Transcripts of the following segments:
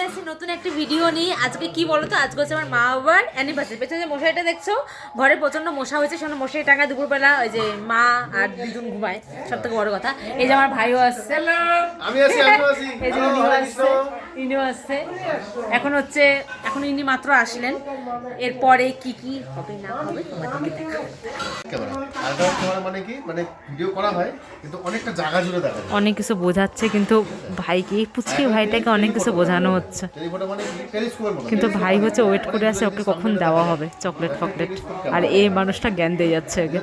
চলে এসেছি নতুন একটা ভিডিও নিয়ে। আজকে কি বলতো, আজকে হচ্ছে আমার মা বাবার অ্যানিভার্সারি। পেছনে যে মশারিটা দেখছো, ঘরে প্রচন্ড মশা হয়েছে। শোনো, মশারি টাঙায় দুপুরবেলা ওই যে মা আর দিদুন ঘুমায়, সব থেকে বড় কথা। এই যে আমার ভাইও আসছে, এই যে ইনিও আসছে, ইনিও আসছে। এখন হচ্ছে, এখন ইনি মাত্র আসলেন। এরপরে কি কি হবে না হবে তোমাদেরকে দেখাবো। অনেক কিছু বোঝাচ্ছে, কিন্তু ভাইকে, পুচকি ভাইটাকে অনেক কিছু বোঝানো হচ্ছে, কিন্তু ভাই হচ্ছে ওয়েট করে আছে ওকে কখন দেওয়া হবে চকলেট ফকলেট। আর এই মানুষটা জ্ঞান দিয়ে যাচ্ছে আগে।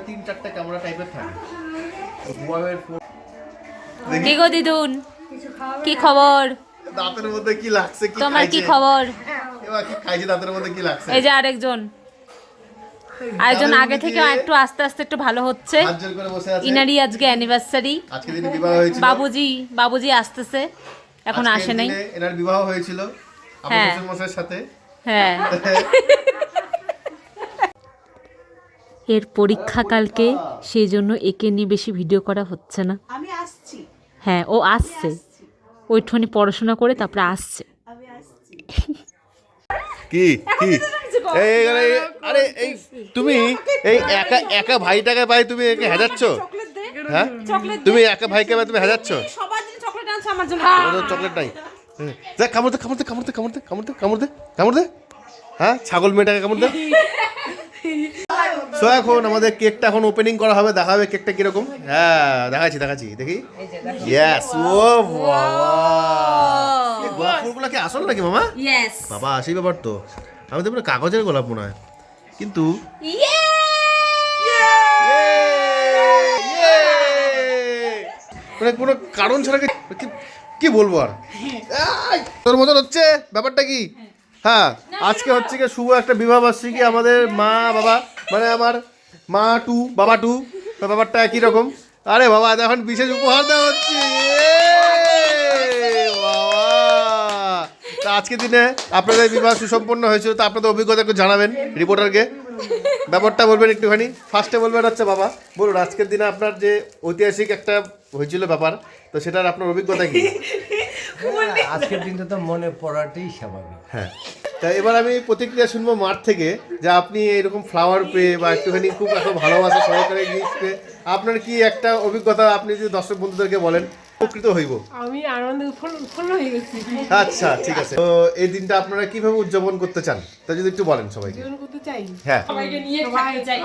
কি গো দিদুন, কি খবর? দাঁতের মধ্যে কি লাগছে? কি তোমার কি খবর? এবার কি খাইছে দাঁতের মধ্যে কি লাগছে? এই যে আরেকজন আগে থেকে একটু আস্তে আস্তে একটু ভালো হচ্ছে। ইনারি আজকে অ্যানিভার্সারি, আজকে দিনে বিবাহ হয়েছিল। বাবুজি আসতেছে, এখন আসে নাই। এনার বিবাহ হয়েছিল আমার শ্বশুর মশাইয়ের সাথে। হ্যাঁ। এর পরীক্ষা কালকে, সেই জন্য একে নিয়ে বেশি ভিডিও করা হচ্ছে না। আমি আসছি। হ্যাঁ, ও আসছে, ওইটুখানি পড়াশোনা করে তারপরে আসছে। আমি আসছি। কি কি আরে এই তুমি এই একা একা ভাইটাকে পাই তুমি একে হাজাচ্ছ? হ্যাঁ, তুমি একা ভাইকে পাই তুমি হাজাচ্ছ? সবার দিন চকলেট আনছে আমার জন্য। চকলেট নাই, দেখ কামড় দে কামড় দে কামড় দে কামড় দে কামড় দে কামড় দে কামড় দে। হ্যাঁ, ছাগল মেয়েটাকে কামড় দে। সো এখন আমাদের কেকটা এখন ওপেনিং করা হবে, দেখা হবে কেকটা কিরকম। হ্যাঁ, দেখাচ্ছি দেখি। ইয়েস, ও বাবা, এই গোলাপ ফুলগুলো কি আসল নাকি মামা? ইয়েস বাবা, সেই ব্যাপার তো। আমি তো পুরো কাগজের গোলাপ মনে হয়, কিন্তু মানে কোনো কারণ ছাড়া কি বলবো আর। তোর মতন হচ্ছে ব্যাপারটা কি? হ্যাঁ, আজকে হচ্ছে কি শুভ একটা বিবাহ বার্ষিকী আমাদের মা বাবা, মানে আমার মা টু বাবা টু, ব্যাপারটা একই রকম। আরে বাবা, এখন বিশেষ উপহার দেওয়া হচ্ছে। তা আজকের দিনে আপনাদের বিবাহ সুসম্পন্ন হয়েছিল, তো আপনাদের অভিজ্ঞতা একটু জানাবেন রিপোর্টারকে, ব্যাপারটা বলবেন একটুখানি। ফার্স্টে বলবেন হচ্ছে বাবা, বলুন আজকের দিনে আপনার যে ঐতিহাসিক একটা হয়েছিল ব্যাপার, তো সেটার আপনার অভিজ্ঞতা কি? আজকের দিনটা তো মনে পড়াটাই স্বাভাবিক। হ্যাঁ, তা এবার আমি প্রতিক্রিয়া শুনবো মাঠ থেকে, যে আপনি এরকম ফ্লাওয়ার পেয়ে বা একটুখানি খুব এখন ভালোবাসা সহকারে গিফট পেয়ে আপনার কি একটা অভিজ্ঞতা আপনি যদি দর্শক বন্ধুদেরকে বলেন, উপকৃত হইব। আমি আনন্দে উৎফুল্ল হয়ে গেছি। আচ্ছা, ঠিক আছে। তো এই দিনটা আপনারা কিভাবে উদযাপন করতে চান, তা যদি একটু বলেন সবাইকে। করতে চাই, হ্যাঁ, সবাইকে নিয়ে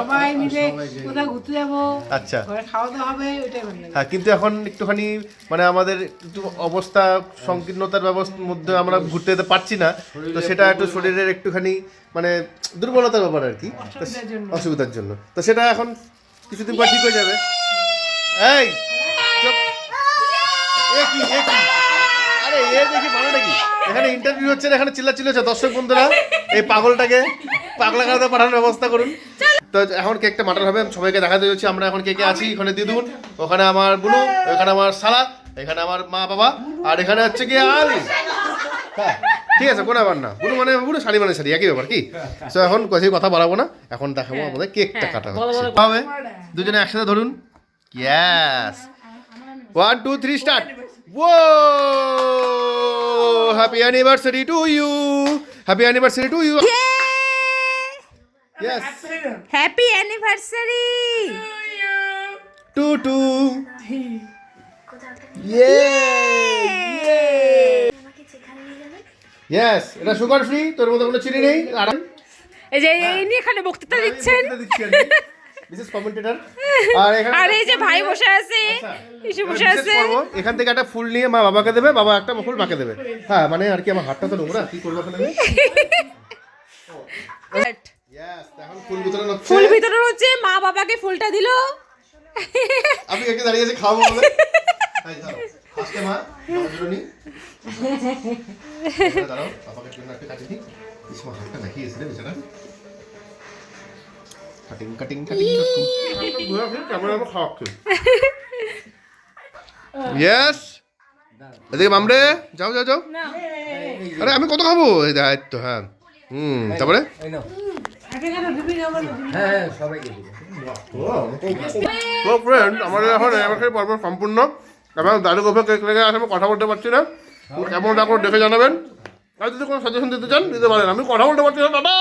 সবাই মিলে কোথাও ঘুরতে যাবো, আচ্ছা। ঘরে খাওয়া দাওয়া হবে, ওইটাই ভালো লাগে। হ্যাঁ, কিন্তু এখন একটুখানি মানে আমাদের একটু অবস্থা সংকীর্ণতার ব্যবস্থার মধ্যে আমরা ঘুরতে যেতে পারছি না, তো সেটা একটু শরীরের একটুখানি মানে দুর্বলতার ব্যাপার আর কি, অসুবিধার জন্য। তো সেটা এখন কিছুদিন পর ঠিক হয়ে যাবে। এই চুপ। আরে এ দেখি ভালো নাকি, এখানে ইন্টারভিউ হচ্ছে না, এখানে চিল্লাচিল্লি হচ্ছে। দর্শক বন্ধুরা, এই পাগলটাকে পাগলাগারদে পাঠানোর ব্যবস্থা করুন। তো এখন কেকটা মাটার হবে, সবাইকে দেখাতে যাচ্ছি আমরা এখন কেকে আছি। এখানে দিদুন, ওখানে আমার বুনু, এখানে আমার সালা, এখানে আমার মা বাবা, আর এখানে হচ্ছে কি আমি। হ্যাঁ, ঠিক আছে, কোনো ব্যাপার না। বুনু মানে বুনু, শাড়ি মানে শাড়ি, একই ব্যাপার কি। তো এখন কথা বাড়াবো না, এখন দেখাবো আমাদের কেকটা কাটা হচ্ছে। হবে দুজনে একসাথে ধরুন। Yes, 1 2 3 start. Whoa! Happy anniversary to you. Happy anniversary to you. Yes. Happy anniversary Two two. Yeah. Yes. এটা সুগার ফ্রি, তোর মধ্যে কোনো চিনি নেই। আরাম। এই যে ইনি এখানে বক্তৃতা দিচ্ছেন, বিশেষ কমেন্টেটর। আর এখানে আর এই যে ভাই বসে আছে, ইসু বসে আছে। এখান থেকে একটা ফুল নিয়ে মা বাবাকে দেবে, বাবা একটা ফুল মাকে দেবে। হ্যাঁ, মানে আর কি, আমার হাতটা তো নোংরা, কি করবো এখন আমি। Yes, এখন ফুল বিতরণ হচ্ছে। ফুল বিতরণ হচ্ছে, মা বাবাকে ফুলটা দিল। আমি একে দাঁড়িয়ে আছে খাওয়াবো বলে। তাই দাও আজকে মা নজরনি দাঁড়াও, বাবাকে জন্য একটা কাটি দিই। ইসমা হাতটা দেখিয়েছে রে বেচারা। কাটিং কাটিং কাটিং ঘুরে ফিরে ক্যামেরা আমার খাওয়াচ্ছে। ইয়েস, এদিকে মামরে, যাও যাও যাও। আরে আমি কত খাবো, এই দায়িত্ব। হ্যাঁ, তারপরে হ্যাঁ, সবাইকে দিব। তো ফ্রেন্ড, আমাদের এখন অ্যানিভার্সারি পর্ব সম্পূর্ণ, এবং দাদু গোফে কেক লেগে আসে, আমি কথা বলতে পারছি না। কেমন দেখো দেখে জানাবেন। আর যদি কোনো সাজেশন দিতে চান দিতে পারেন, আমি কথা বলতে পারছি না দাদা।